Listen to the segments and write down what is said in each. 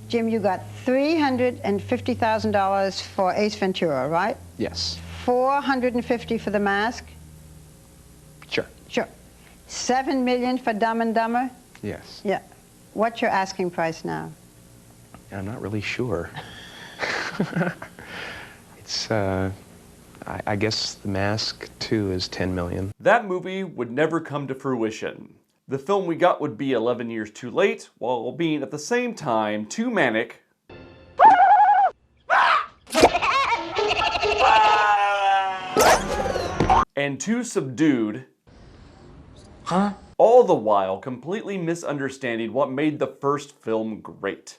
Jim, you got $350,000 for Ace Ventura, right? Yes. $450 for The Mask? Sure. Sure. $7 million for Dumb and Dumber? Yes. Yeah. What's your asking price now? I'm not really sure. It's, I guess The Mask 2 is $10 million. That movie would never come to fruition. The film we got would be 11 years too late, while being at the same time too manic and too subdued, all the while completely misunderstanding what made the first film great.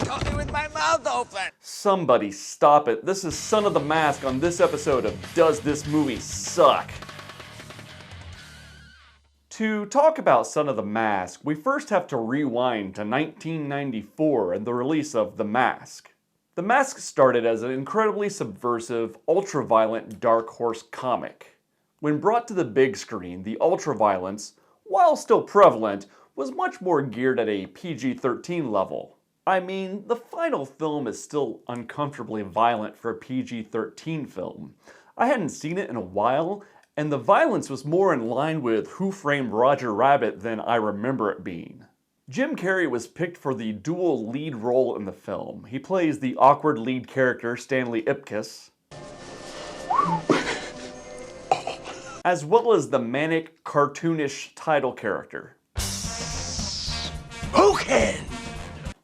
Got me with my mouth open! Somebody stop it. This is Son of the Mask on this episode of Does This Movie Suck? To talk about Son of the Mask, we first have to rewind to 1994 and the release of The Mask. The Mask started as an incredibly subversive, ultra-violent Dark Horse comic. When brought to the big screen, the ultra-violence, while still prevalent, was much more geared at a PG-13 level. I mean, the final film is still uncomfortably violent for a PG-13 film. I hadn't seen it in a while, and the violence was more in line with Who Framed Roger Rabbit than I remember it being. Jim Carrey was picked for the dual lead role in the film. He plays the awkward lead character Stanley Ipkiss, as well as the manic, cartoonish title character. Hookhead!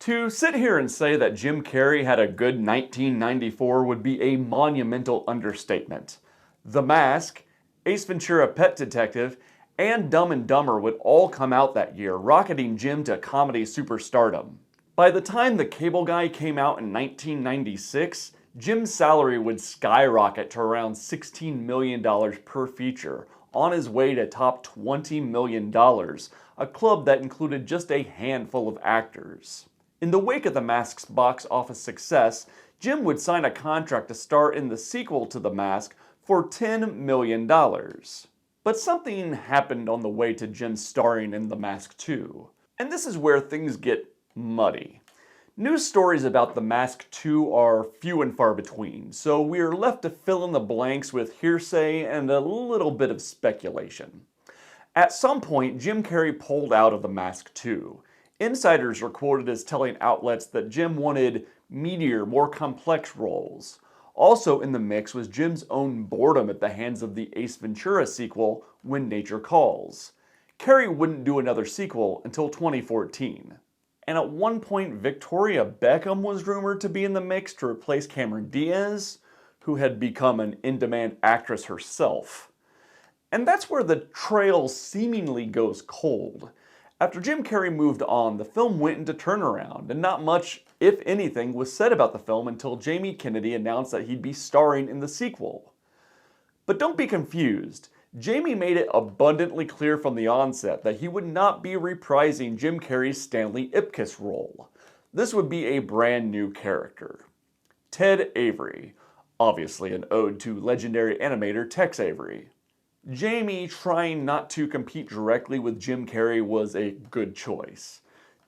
To sit here and say that Jim Carrey had a good 1994 would be a monumental understatement. The Mask, Ace Ventura: Pet Detective, and Dumb and Dumber would all come out that year, rocketing Jim to comedy superstardom. By the time The Cable Guy came out in 1996, Jim's salary would skyrocket to around $16 million per feature, on his way to top $20 million, a club that included just a handful of actors. In the wake of The Mask's box office success, Jim would sign a contract to star in the sequel to The Mask for $10 million. But something happened on the way to Jim starring in The Mask 2. And this is where things get muddy. News stories about The Mask 2 are few and far between, so we're left to fill in the blanks with hearsay and a little bit of speculation. At some point, Jim Carrey pulled out of The Mask 2. Insiders were quoted as telling outlets that Jim wanted meatier, more complex roles. Also in the mix was Jim's own boredom at the hands of the Ace Ventura sequel, When Nature Calls. Carrey wouldn't do another sequel until 2014. And at one point, Victoria Beckham was rumored to be in the mix to replace Cameron Diaz, who had become an in-demand actress herself. And that's where the trail seemingly goes cold. After Jim Carrey moved on, the film went into turnaround, and not much, if anything, was said about the film until Jamie Kennedy announced that he'd be starring in the sequel. But don't be confused. Jamie made it abundantly clear from the onset that he would not be reprising Jim Carrey's Stanley Ipkiss role. This would be a brand new character. Ted Avery, obviously an ode to legendary animator Tex Avery. Jamie trying not to compete directly with Jim Carrey was a good choice.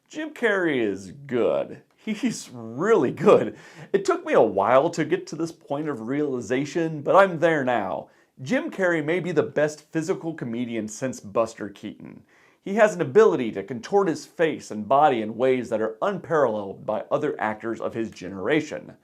Jim Carrey is good. He's really good. It took me a while to get to this point of realization, but I'm there now. Jim Carrey may be the best physical comedian since Buster Keaton. He has an ability to contort his face and body in ways that are unparalleled by other actors of his generation.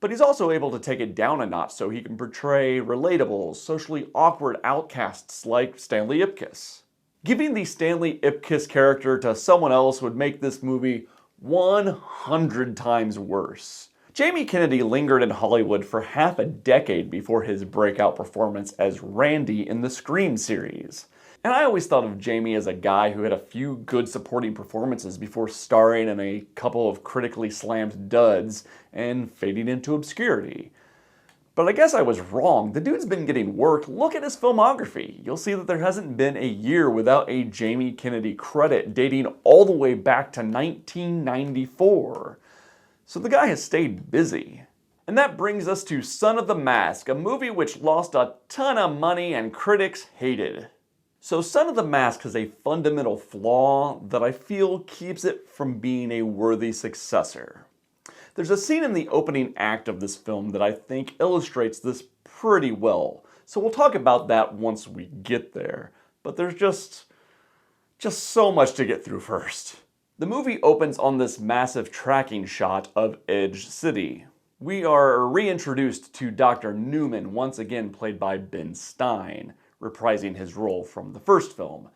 But he's also able to take it down a notch so he can portray relatable, socially awkward outcasts like Stanley Ipkiss. Giving the Stanley Ipkiss character to someone else would make this movie 100 times worse. Jamie Kennedy lingered in Hollywood for half a decade before his breakout performance as Randy in the Scream series. And I always thought of Jamie as a guy who had a few good supporting performances before starring in a couple of critically slammed duds and fading into obscurity. But I guess I was wrong. The dude's been getting work. Look at his filmography. You'll see that there hasn't been a year without a Jamie Kennedy credit dating all the way back to 1994. So the guy has stayed busy. And that brings us to Son of the Mask, a movie which lost a ton of money and critics hated. So Son of the Mask has a fundamental flaw that I feel keeps it from being a worthy successor. There's a scene in the opening act of this film that I think illustrates this pretty well, so we'll talk about that once we get there. But there's just so much to get through first. The movie opens on this massive tracking shot of Edge City. We are reintroduced to Dr. Newman, once again played by Ben Stein, reprising his role from the first film.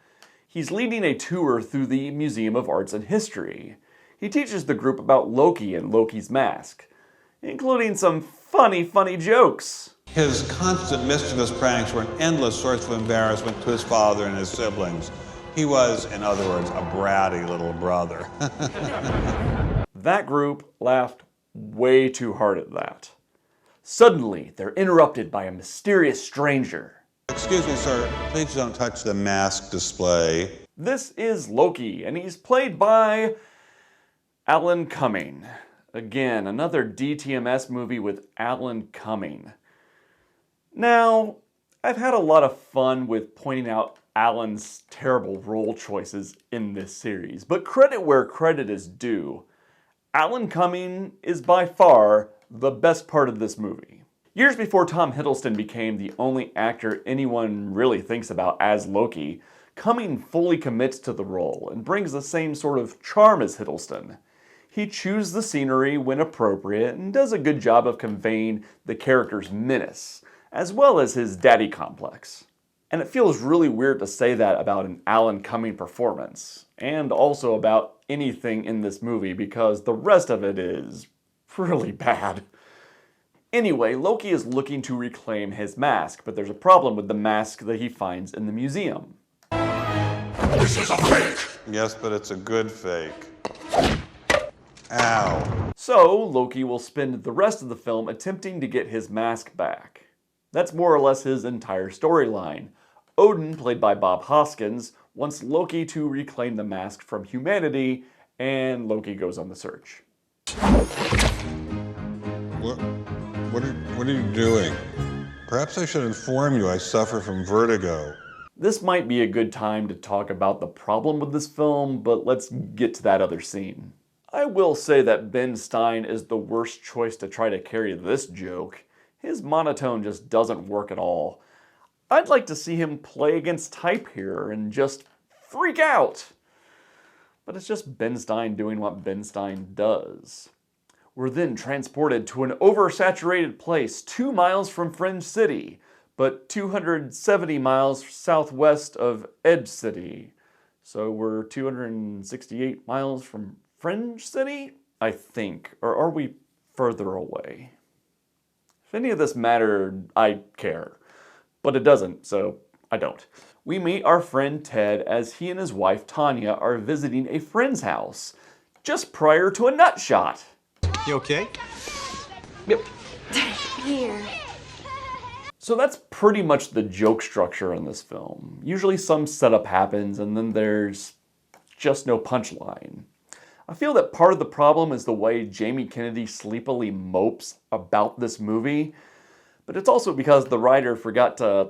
He's leading a tour through the Museum of Arts and History. He teaches the group about Loki and Loki's mask, including some funny jokes. His constant mischievous pranks were an endless source of embarrassment to his father and his siblings. He was, in other words, a bratty little brother. That group laughed way too hard at that. Suddenly, they're interrupted by a mysterious stranger. Excuse me, sir, please don't touch the mask display. This is Loki, and he's played by Alan Cumming. Again, another DTMS movie with Alan Cumming. Now, I've had a lot of fun with pointing out Alan's terrible role choices in this series, but credit where credit is due. Alan Cumming is by far the best part of this movie. Years before Tom Hiddleston became the only actor anyone really thinks about as Loki, Cumming fully commits to the role and brings the same sort of charm as Hiddleston. He chews the scenery when appropriate and does a good job of conveying the character's menace, as well as his daddy complex. And it feels really weird to say that about an Alan Cumming performance, and also about anything in this movie because the rest of it is really bad. Anyway, Loki is looking to reclaim his mask, but there's a problem with the mask that he finds in the museum. This is a fake! Yes, but it's a good fake. Ow. So, Loki will spend the rest of the film attempting to get his mask back. That's more or less his entire storyline. Odin, played by Bob Hoskins, wants Loki to reclaim the mask from humanity, and Loki goes on the search. What are you doing? Perhaps I should inform you I suffer from vertigo. This might be a good time to talk about the problem with this film, but let's get to that other scene. I will say that Ben Stein is the worst choice to try to carry this joke. His monotone just doesn't work at all. I'd like to see him play against type here and just freak out. But it's just Ben Stein doing what Ben Stein does. We're then transported to an oversaturated place 2 miles from Fringe City, but 270 miles southwest of Edge City. So we're 268 miles from Fringe City, I think. Or are we further away? If any of this mattered, I'd care. But it doesn't, so I don't. We meet our friend Ted as he and his wife Tanya are visiting a friend's house, just prior to a nut shot. You okay? Yep. Here. So that's pretty much the joke structure in this film. Usually some setup happens and then there's just no punchline. I feel that part of the problem is the way Jamie Kennedy sleepily mopes about this movie, but it's also because the writer forgot to,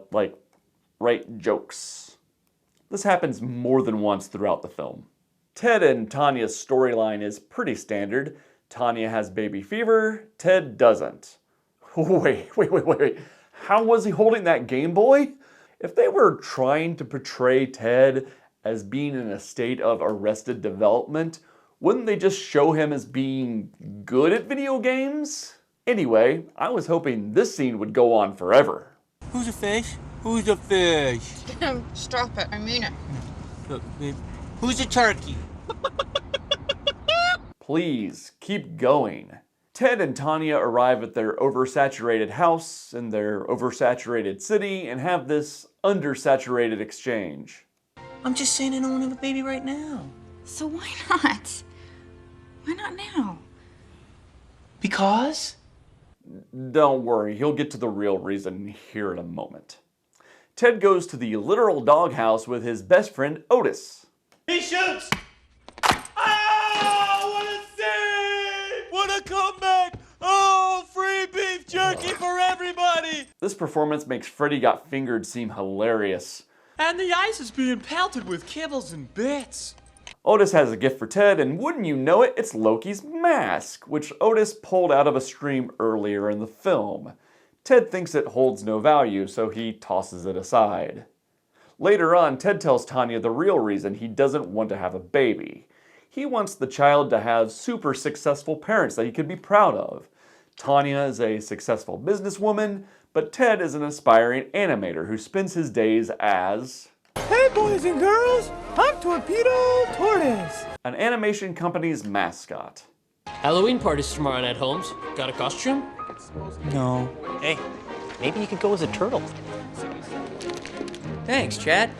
write jokes. This happens more than once throughout the film. Ted and Tanya's storyline is pretty standard. Tanya has baby fever, Ted doesn't. Wait. How was he holding that Game Boy? If they were trying to portray Ted as being in a state of arrested development, wouldn't they just show him as being good at video games? Anyway, I was hoping this scene would go on forever. Who's a fish? Who's a fish? Stop it, I mean it. Look, babe. Who's a turkey? Please, keep going. Ted and Tanya arrive at their oversaturated house in their oversaturated city and have this undersaturated exchange. I'm just saying I don't want to have a baby right now. So why not? Why not now? Because? Don't worry, he'll get to the real reason here in a moment. Ted goes to the literal doghouse with his best friend Otis. He shoots! Oh, what a save! What a comeback! Oh, free beef jerky for everybody! This performance makes Freddy Got Fingered seem hilarious. And the ice is being pelted with kibbles and bits. Otis has a gift for Ted, and wouldn't you know it, it's Loki's mask, which Otis pulled out of a stream earlier in the film. Ted thinks it holds no value, so he tosses it aside. Later on, Ted tells Tanya the real reason he doesn't want to have a baby. He wants the child to have super successful parents that he could be proud of. Tanya is a successful businesswoman, but Ted is an aspiring animator who spends his days as... Hey, boys and girls, I'm Torpedo Tortoise. an animation company's mascot. Halloween party's tomorrow night, Holmes. Got a costume? No. Hey, maybe you could go as a turtle. Thanks, Chad.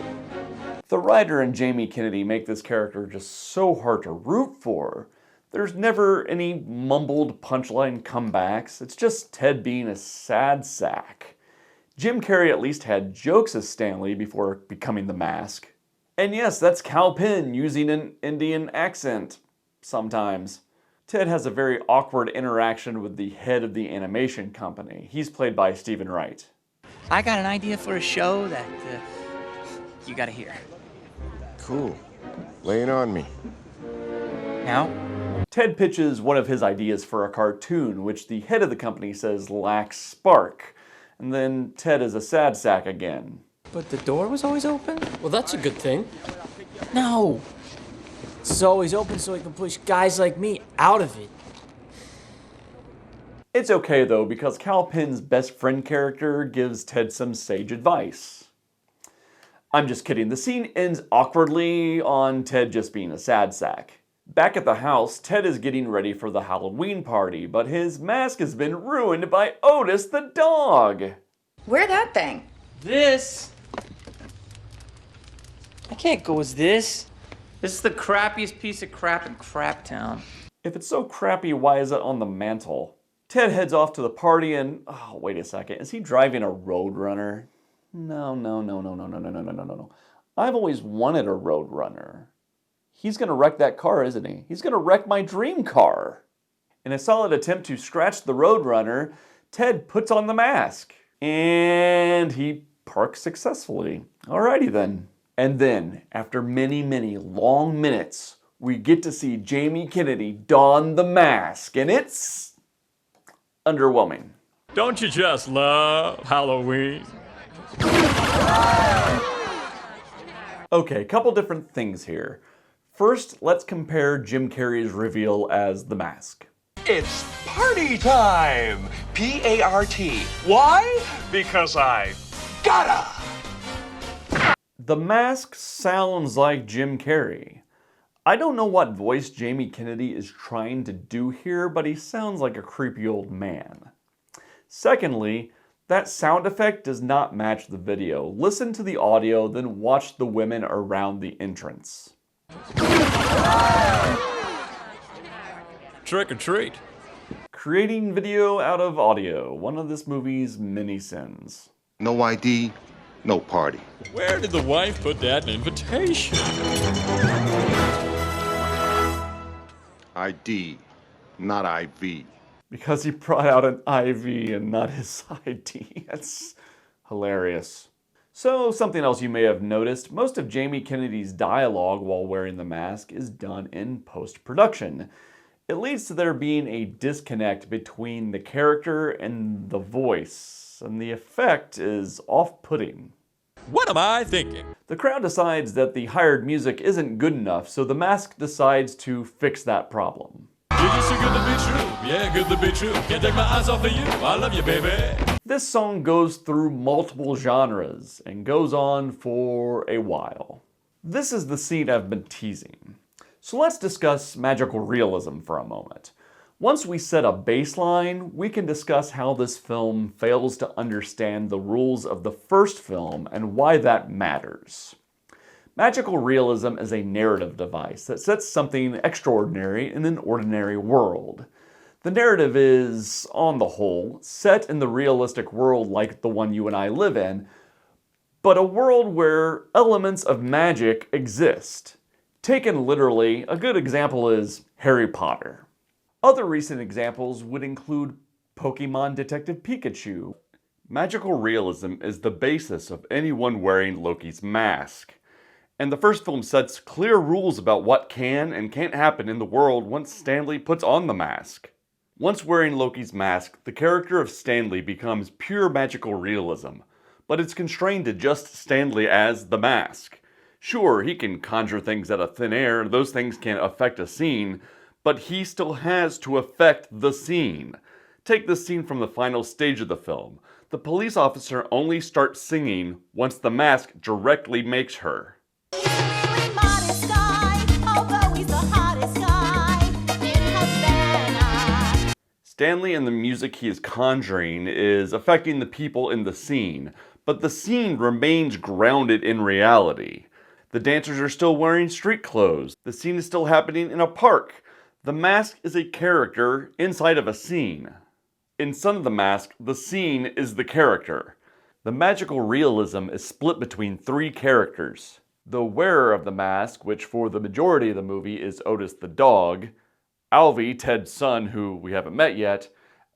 The writer and Jamie Kennedy make this character just so hard to root for. There's never any mumbled punchline comebacks. It's just Ted being a sad sack. Jim Carrey at least had jokes as Stanley before becoming the Mask. And yes, that's Kal Penn using an Indian accent sometimes. Ted has a very awkward interaction with the head of the animation company. He's played by Stephen Wright. I got an idea for a show that you gotta hear. Cool. Lay it on me. Now? Ted pitches one of his ideas for a cartoon, which the head of the company says lacks spark. And then Ted is a sad sack again. But the door was always open? Well, that's a good thing. No! It's always open so he can push guys like me out of it. It's okay though, because Kal Penn's best friend character gives Ted some sage advice. I'm just kidding, the scene ends awkwardly on Ted just being a sad sack. Back at the house, Ted is getting ready for the Halloween party, but his mask has been ruined by Otis the dog. Wear that thing. This? I can't go as this. This is the crappiest piece of crap in Crap Town. If it's so crappy, why is it on the mantle? Ted heads off to the party and, oh, wait a second, is he driving a Roadrunner? No. I've always wanted a Roadrunner. He's gonna wreck that car, isn't he? He's gonna wreck my dream car. In a solid attempt to scratch the Roadrunner, Ted puts on the mask. And he parks successfully. Alrighty then. And then, after many long minutes, we get to see Jamie Kennedy don the mask, and it's underwhelming. Don't you just love Halloween? Okay, couple different things here. First, let's compare Jim Carrey's reveal as the Mask. It's party time! P-A-R-T. Why? Because I gotta! The Mask sounds like Jim Carrey. I don't know what voice Jamie Kennedy is trying to do here, but he sounds like a creepy old man. Secondly, that sound effect does not match the video. Listen to the audio, then watch the women around the entrance. Trick or treat. Creating video out of audio, one of this movie's many sins. No ID, no party. Where did the wife put that invitation? ID, not IV. Because he brought out an IV and not his ID. That's hilarious. So, something else you may have noticed, most of Jamie Kennedy's dialogue while wearing the mask is done in post-production. It leads to there being a disconnect between the character and the voice, and the effect is off-putting. What am I thinking? The crowd decides that the hired music isn't good enough, so the mask decides to fix that problem. You're just too good to be true. Yeah, good to be true. Can't take my eyes off of you. I love you, baby. This song goes through multiple genres and goes on for a while. This is the scene I've been teasing. So let's discuss magical realism for a moment. Once we set a baseline, we can discuss how this film fails to understand the rules of the first film and why that matters. Magical realism is a narrative device that sets something extraordinary in an ordinary world. The narrative is, on the whole, set in the realistic world like the one you and I live in, but a world where elements of magic exist. Taken literally, a good example is Harry Potter. Other recent examples would include Pokemon Detective Pikachu, Magical realism is the basis of anyone wearing Loki's mask. And the first film sets clear rules about what can and can't happen in the world once Stan Lee puts on the mask. Once wearing Loki's mask, the character of Stan Lee becomes pure magical realism, but it's constrained to just Stan Lee as the mask. Sure, he can conjure things out of thin air, and those things can affect a scene, but he still has to affect the scene. Take the scene from the final stage of the film. The police officer only starts singing once the mask directly makes her. Stan Lee and the music he is conjuring is affecting the people in the scene, but the scene remains grounded in reality. The dancers are still wearing street clothes. The scene is still happening in a park. The mask is a character inside of a scene. In Son of the Mask, the scene is the character. The magical realism is split between three characters. The wearer of the mask, which for the majority of the movie is Otis the dog, Alvy, Ted's son, who we haven't met yet,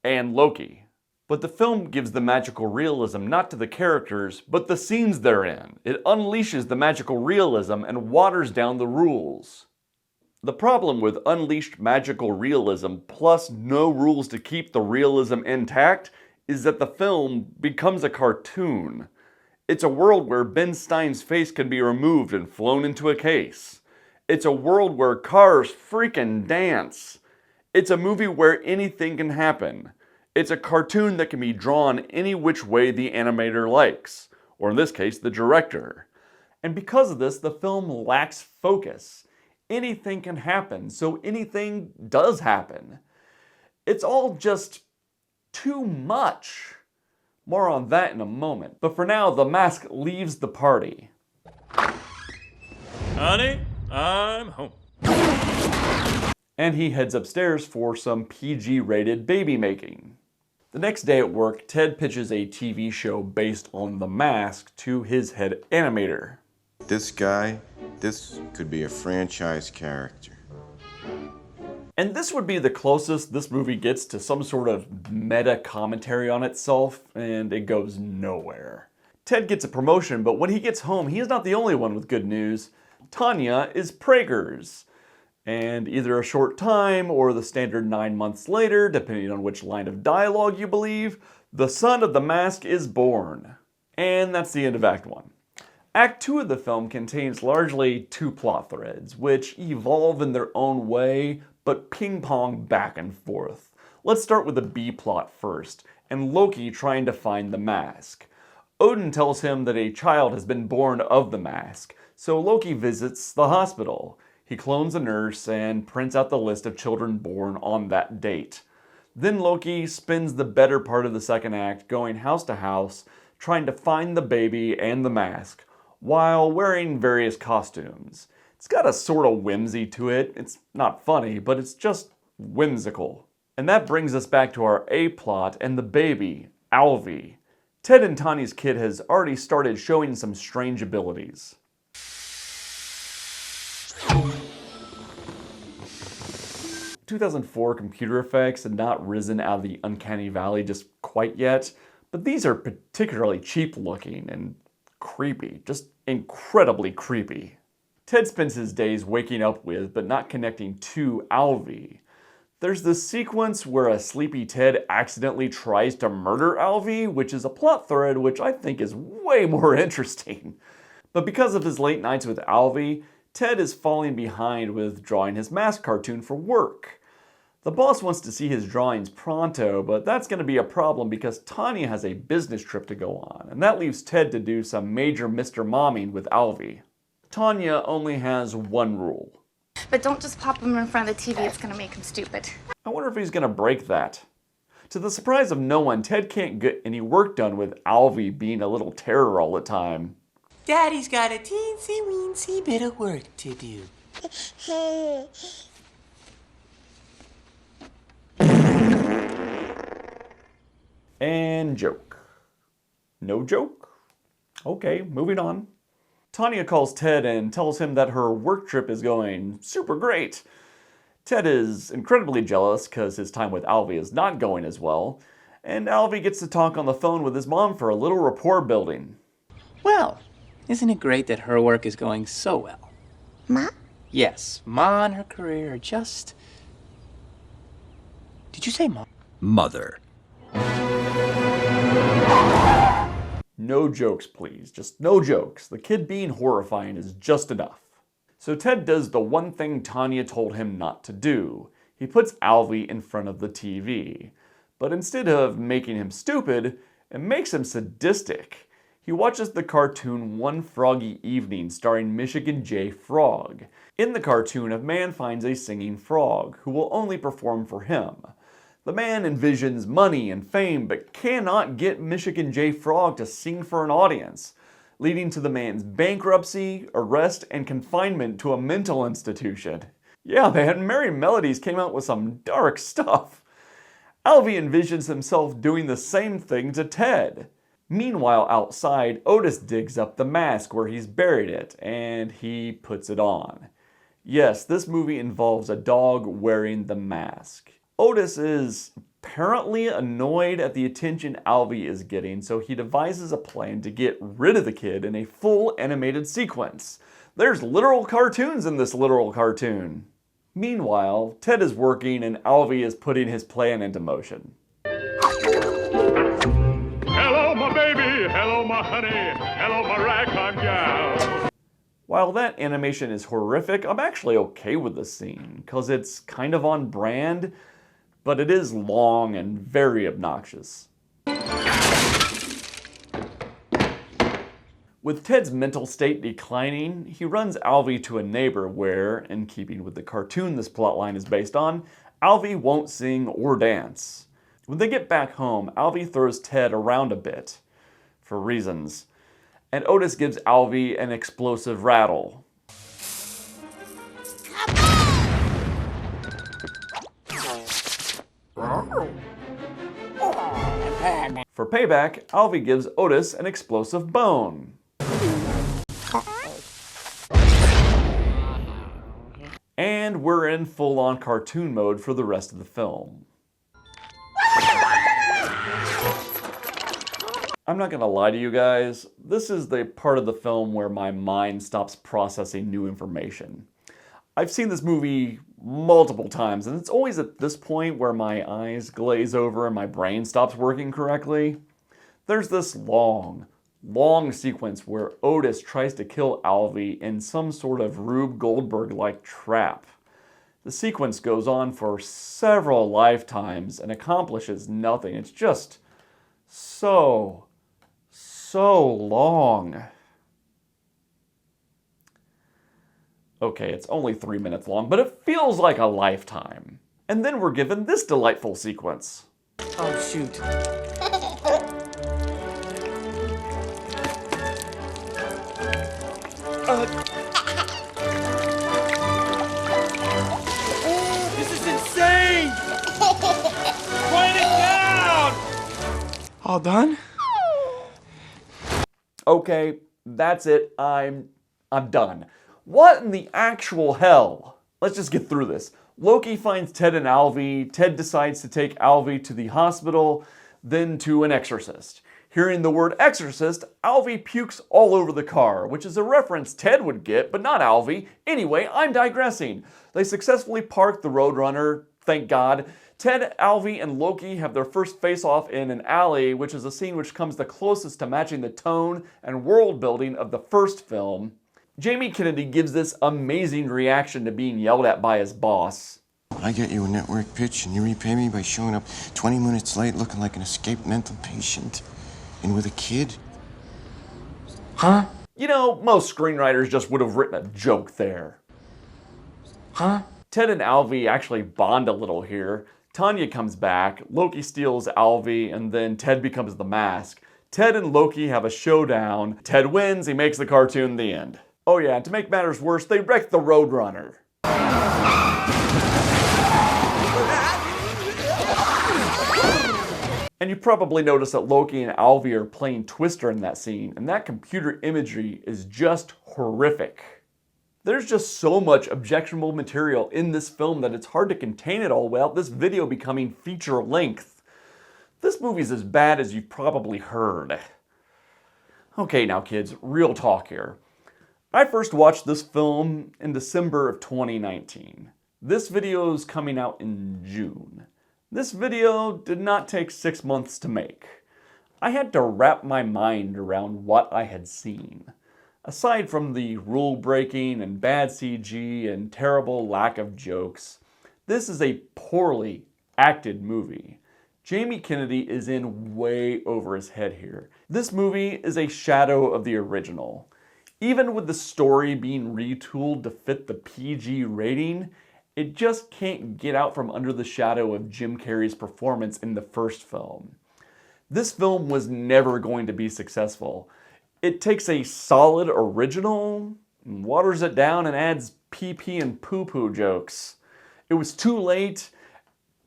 and Loki. But the film gives the magical realism not to the characters, but the scenes they're in. It unleashes the magical realism and waters down the rules. The problem with unleashed magical realism plus no rules to keep the realism intact is that the film becomes a cartoon. It's a world where Ben Stein's face can be removed and flown into a case. It's a world where cars freaking dance. It's a movie where anything can happen. It's a cartoon that can be drawn any which way the animator likes, or in this case, the director. And because of this, the film lacks focus. Anything can happen, so anything does happen. It's all just too much. More on that in a moment. But for now, the mask leaves the party. Honey, I'm home. And he heads upstairs for some PG-rated baby making. The next day at work, Ted pitches a TV show based on The Mask to his head animator. This guy, this could be a franchise character. And this would be the closest this movie gets to some sort of meta commentary on itself, and it goes nowhere. Ted gets a promotion, but when he gets home, he is not the only one with good news. Tanya is Prager's. And either a short time or the standard 9 months later, depending on which line of dialogue you believe, the son of the mask is born. And that's the end of Act 1. Act 2 of the film contains largely two plot threads, which evolve in their own way, but ping-pong back and forth. Let's start with the B plot first, and Loki trying to find the mask. Odin tells him that a child has been born of the mask, so Loki visits the hospital. He clones a nurse and prints out the list of children born on that date. Then Loki spends the better part of the second act going house to house, trying to find the baby and the mask, while wearing various costumes. It's got a sort of whimsy to it. It's not funny, but it's just whimsical. And that brings us back to our A plot and the baby, Alvy. Ted and Tanya's kid has already started showing some strange abilities. In 2004 computer effects had not risen out of the uncanny valley just quite yet, but these are particularly cheap looking and creepy, just incredibly creepy. Ted spends his days waking up with, but not connecting to, Alvy. There's this sequence where a sleepy Ted accidentally tries to murder Alvy, which is a plot thread which I think is way more interesting. But because of his late nights with Alvy, Ted is falling behind with drawing his mask cartoon for work. The boss wants to see his drawings pronto, but that's going to be a problem because Tanya has a business trip to go on, and that leaves Ted to do some major Mr. Momming with Alvy. Tanya only has one rule. But don't just pop him in front of the TV, it's gonna make him stupid. I wonder if he's gonna break that. To the surprise of no one, Ted can't get any work done with Alvy being a little terror all the time. Daddy's got a teensy-weensy bit of work to do. And joke. No joke? Okay, moving on. Tanya calls Ted and tells him that her work trip is going super great. Ted is incredibly jealous because his time with Alvy is not going as well, and Alvy gets to talk on the phone with his mom for a little rapport building. Well, isn't it great that her work is going so well? Ma? Yes, Ma and her career are just... Did you say Ma? Mother. No jokes, please. Just no jokes. The kid being horrifying is just enough. So Ted does the one thing Tanya told him not to do. He puts Alvy in front of the TV. But instead of making him stupid, it makes him sadistic. He watches the cartoon One Froggy Evening starring Michigan J. Frog. In the cartoon, a man finds a singing frog who will only perform for him. The man envisions money and fame, but cannot get Michigan J. Frog to sing for an audience, leading to the man's bankruptcy, arrest, and confinement to a mental institution. Yeah, man, Merry Melodies came out with some dark stuff. Alvy envisions himself doing the same thing to Ted. Meanwhile, outside, Otis digs up the mask where he's buried it, and he puts it on. Yes, this movie involves a dog wearing the mask. Otis is apparently annoyed at the attention Alvy is getting, so he devises a plan to get rid of the kid in a full animated sequence. There's literal cartoons in this literal cartoon. Meanwhile, Ted is working and Alvy is putting his plan into motion. Hello, my baby. Hello, my honey. Hello, my ragtime gal. While that animation is horrific, I'm actually okay with the scene, because it's kind of on brand, but it is long and very obnoxious. With Ted's mental state declining, he runs Alvy to a neighbor where, in keeping with the cartoon this plotline is based on, Alvy won't sing or dance. When they get back home, Alvy throws Ted around a bit, for reasons, and Otis gives Alvy an explosive rattle. For payback, Alvy gives Otis an explosive bone. And we're in full-on cartoon mode for the rest of the film. I'm not gonna lie to you guys, this is the part of the film where my mind stops processing new information. I've seen this movie multiple times, and it's always at this point where my eyes glaze over and my brain stops working correctly. There's this long sequence where Otis tries to kill Alvy in some sort of Rube Goldberg-like trap. The sequence goes on for several lifetimes and accomplishes nothing. It's just so long. Okay, it's only 3 minutes long, but it feels like a lifetime. And then we're given this delightful sequence. Oh, shoot. This is insane! Write it down! All done? Okay, that's it. I'm done. What in the actual hell? Let's just get through this. Loki finds Ted and Alvy. Ted decides to take Alvy to the hospital, then to an exorcist. Hearing the word exorcist, Alvy pukes all over the car, which is a reference Ted would get, but not Alvy. Anyway, I'm digressing. They successfully park the Roadrunner, thank God. Ted, Alvy, and Loki have their first face-off in an alley, which is a scene which comes the closest to matching the tone and world building of the first film. Jamie Kennedy gives this amazing reaction to being yelled at by his boss. I get you a network pitch and you repay me by showing up 20 minutes late looking like an escaped mental patient. And with a kid? Huh? You know, most screenwriters just would have written a joke there. Huh? Ted and Alvy actually bond a little here. Tanya comes back, Loki steals Alvy, and then Ted becomes the mask. Ted and Loki have a showdown. Ted wins, he makes the cartoon, the end. Oh yeah, and to make matters worse, they wreck the Roadrunner. And you probably noticed that Loki and Alvy are playing Twister in that scene, and that computer imagery is just horrific. There's just so much objectionable material in this film that it's hard to contain it all without this video becoming feature length. This movie's as bad as you've probably heard. Okay, now kids, real talk here. I first watched this film in December of 2019. This video is coming out in June. This video did not take 6 months to make. I had to wrap my mind around what I had seen. Aside from the rule breaking and bad CG and terrible lack of jokes, this is a poorly acted movie. Jamie Kennedy is in way over his head here. This movie is a shadow of the original. Even with the story being retooled to fit the PG rating, it just can't get out from under the shadow of Jim Carrey's performance in the first film. This film was never going to be successful. It takes a solid original, waters it down, and adds pee-pee and poo-poo jokes. It was too late,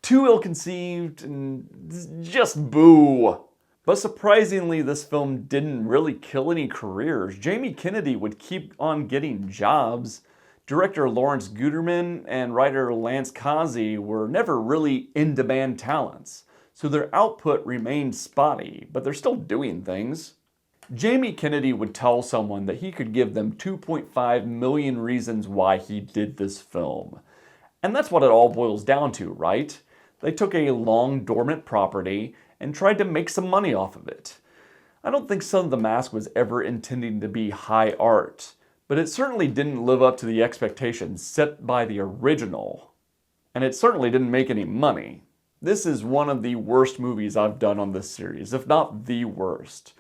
too ill-conceived, and just boo. But surprisingly, this film didn't really kill any careers. Jamie Kennedy would keep on getting jobs. Director Lawrence Guterman and writer Lance Kazi were never really in-demand talents, so their output remained spotty, but they're still doing things. Jamie Kennedy would tell someone that he could give them 2.5 million reasons why he did this film. And that's what it all boils down to, right? They took a long dormant property and tried to make some money off of it. I don't think Son of the Mask was ever intending to be high art, but it certainly didn't live up to the expectations set by the original. And it certainly didn't make any money. This is one of the worst movies I've done on this series, if not the worst.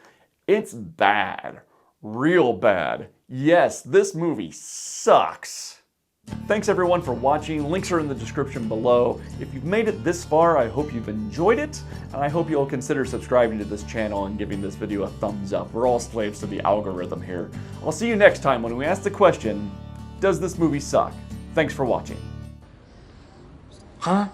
It's bad. Real bad. Yes, this movie sucks. Thanks everyone for watching. Links are in the description below. If you've made it this far, I hope you've enjoyed it, and I hope you'll consider subscribing to this channel and giving this video a thumbs up. We're all slaves to the algorithm here. I'll see you next time when we ask the question, does this movie suck? Thanks for watching. Huh?